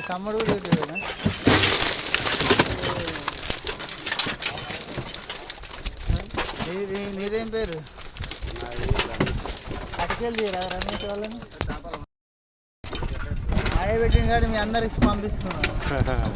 తమ్ముడు కూడా పెట్టాడు. నీదేం పేరు? అటుకెళ్ళి రమేష్ వాళ్ళని అడే పెట్టిన కాదు మీ అందరికి పంపిస్తున్నాను.